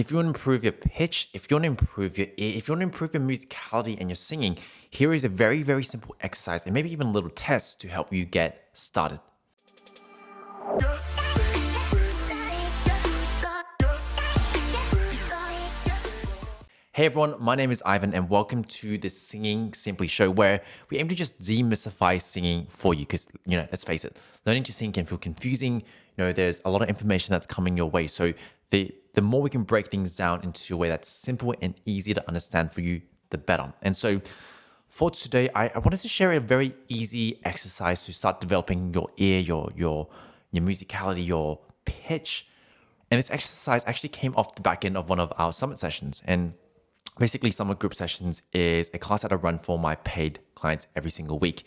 if you want to improve your pitch, if you want to improve your ear, if you want to improve your musicality and your singing, here is a very, very simple exercise and maybe even a little test to help you get started. Hey everyone, my name is Ivan and welcome to the Singing Simply show where we aim to just demystify singing for you because, let's face it, learning to sing can feel confusing. There's a lot of information that's coming your way. So the more we can break things down into a way that's simple and easy to understand for you, the better. And so for today, I wanted to share a very easy exercise to start developing your ear, your musicality, your pitch. And this exercise actually came off the back end of one of our summit sessions. And basically, Summit Group Sessions is a class that I run for my paid clients every single week.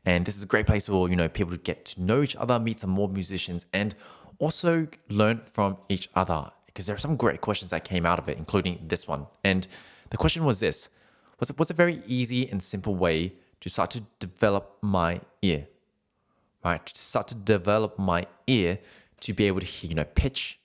And this is a great place for, people to get to know each other, meet some more musicians, and also learn from each other. Because there are some great questions that came out of it, including this one. And the question was this: what's a very easy and simple way to start to develop my ear? Right? To start to develop my ear to be able to hear, pitch,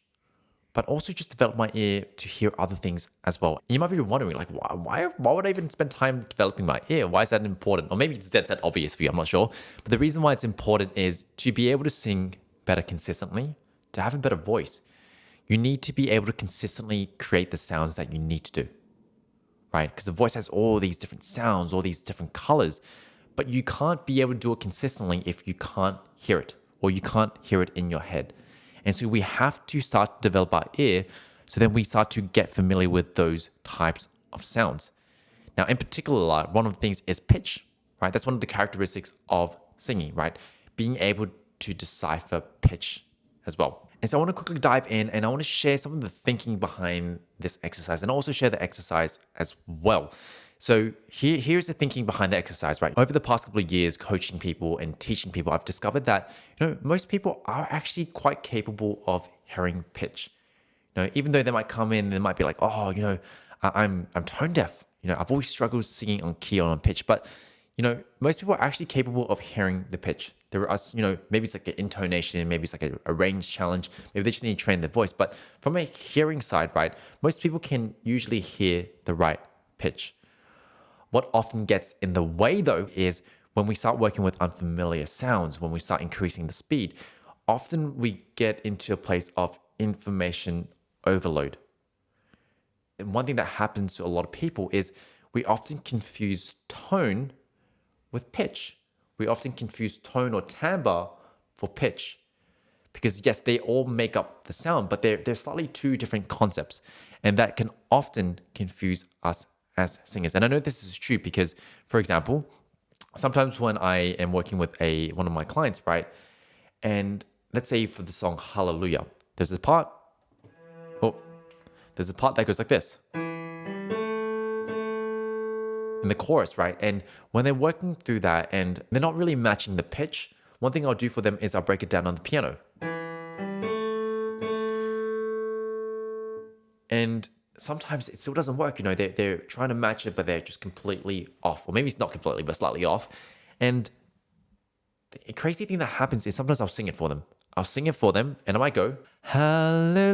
but also just develop my ear to hear other things as well. You might be wondering, like, why would I even spend time developing my ear? Why is that important? Or maybe it's dead set obvious for you, I'm not sure. But the reason why it's important is to be able to sing better consistently, to have a better voice. You need to be able to consistently create the sounds that you need to do, right? Because the voice has all these different sounds, all these different colors, but you can't be able to do it consistently if you can't hear it, or you can't hear it in your head. And so we have to start to develop our ear so then we start to get familiar with those types of sounds. Now, in particular, one of the things is pitch, right? That's one of the characteristics of singing, right? Being able to decipher pitch as well. And so I want to quickly dive in and I want to share some of the thinking behind this exercise and also share the exercise as well. So here's the thinking behind the exercise, right? Over the past couple of years, coaching people and teaching people, I've discovered that, most people are actually quite capable of hearing pitch. Even though they might come in and they might be like, oh, I'm tone deaf. I've always struggled singing on key or on pitch, but most people are actually capable of hearing the pitch. There are, maybe it's like an intonation, maybe it's like a range challenge, maybe they just need to train their voice. But from a hearing side, right, most people can usually hear the right pitch. What often gets in the way, though, is when we start working with unfamiliar sounds, when we start increasing the speed, often we get into a place of information overload. And one thing that happens to a lot of people is we often confuse tone with pitch. We often confuse tone or timbre for pitch. Because yes, they all make up the sound, but they're slightly two different concepts. And that can often confuse us as singers. And I know this is true because, for example, sometimes when I am working with one of my clients, right? And let's say for the song Hallelujah, there's a part that goes like this. In the chorus, right? And when they're working through that and they're not really matching the pitch, one thing I'll do for them is I'll break it down on the piano. And sometimes it still doesn't work. They're trying to match it, but they're just completely off. Or maybe it's not completely, but slightly off. And the crazy thing that happens is sometimes I'll sing it for them. And I might go, Hallelujah,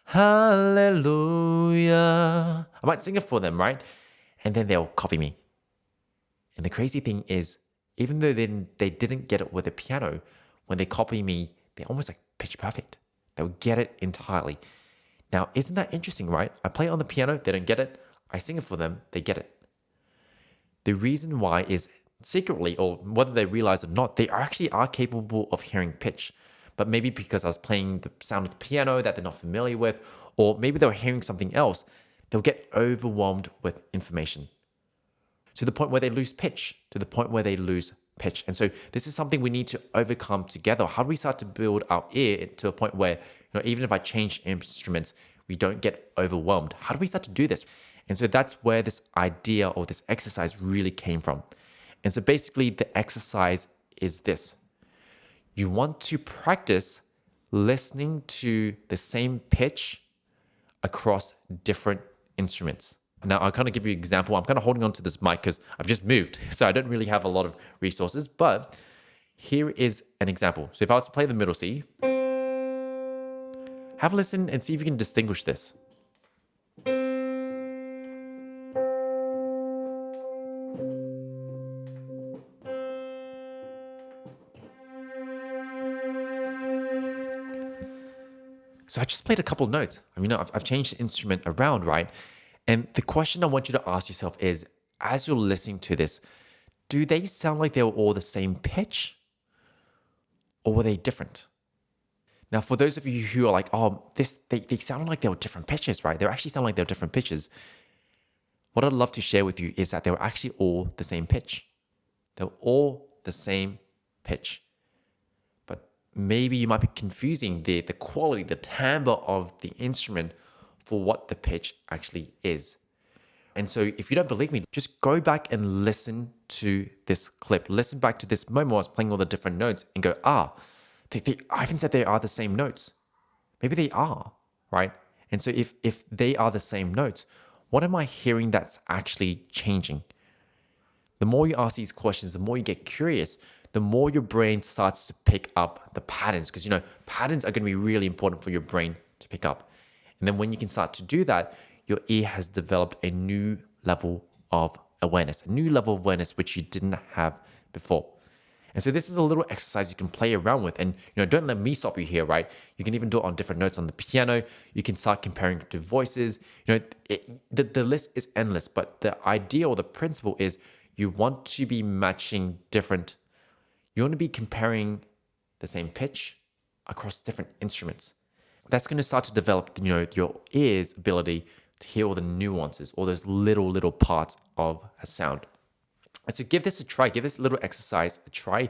Hallelujah. I might sing it for them, right? And then they'll copy me. And the crazy thing is, even though then they didn't get it with a piano, when they copy me, they're almost like pitch perfect. They'll get it entirely. Now, isn't that interesting, right? I play it on the piano, they don't get it. I sing it for them, they get it. The reason why is secretly, or whether they realize it or not, they actually are capable of hearing pitch. But maybe because I was playing the sound of the piano that they're not familiar with, or maybe they were hearing something else, they'll get overwhelmed with information to the point where they lose pitch, And so this is something we need to overcome together. How do we start to build our ear to a point where, even if I change instruments, we don't get overwhelmed? How do we start to do this? And so that's where this idea or this exercise really came from. And so basically the exercise is this. You want to practice listening to the same pitch across different instruments. Now, I'll kind of give you an example. I'm kind of holding on to this mic because I've just moved, so I don't really have a lot of resources, but here is an example. So if I was to play the middle C, have a listen and see if you can distinguish this. So I just played a couple notes. I mean, I've changed the instrument around, right? And the question I want you to ask yourself is, as you're listening to this, do they sound like they were all the same pitch, or were they different? Now, for those of you who are like, oh, they sounded like they were different pitches, right? They actually sound like they were different pitches. What I'd love to share with you is that they were actually all the same pitch. They were all the same pitch. But maybe you might be confusing the quality, the timbre of the instrument for what the pitch actually is. And so if you don't believe me, just go back and listen to this clip. Listen back to this moment where I was playing all the different notes and go, Ivan said they are the same notes. Maybe they are, right? And so if they are the same notes, what am I hearing that's actually changing? The more you ask these questions, the more you get curious, the more your brain starts to pick up the patterns, because patterns are going to be really important for your brain to pick up. And then when you can start to do that, your ear has developed a new level of awareness, which you didn't have before. And so this is a little exercise you can play around with. And don't let me stop you here, right? You can even do it on different notes on the piano. You can start comparing to voices. The list is endless, but the idea or the principle is you want to be matching different. You want to be comparing the same pitch across different instruments. That's going to start to develop, your ear's ability to hear all the nuances, all those little parts of a sound. And so give this a try, give this little exercise a try,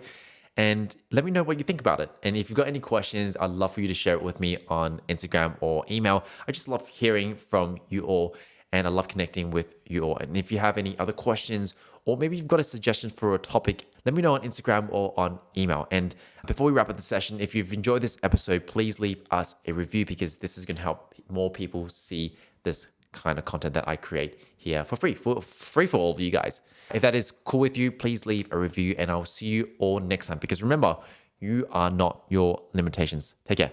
and let me know what you think about it. And if you've got any questions, I'd love for you to share it with me on Instagram or email. I just love hearing from you all, and I love connecting with you all. And if you have any other questions, or maybe you've got a suggestion for a topic, let me know on Instagram or on email. And before we wrap up the session, if you've enjoyed this episode, please leave us a review, because this is going to help more people see this kind of content that I create here for free for all of you guys. If that is cool with you, please leave a review, and I'll see you all next time, because remember, you are not your limitations. Take care.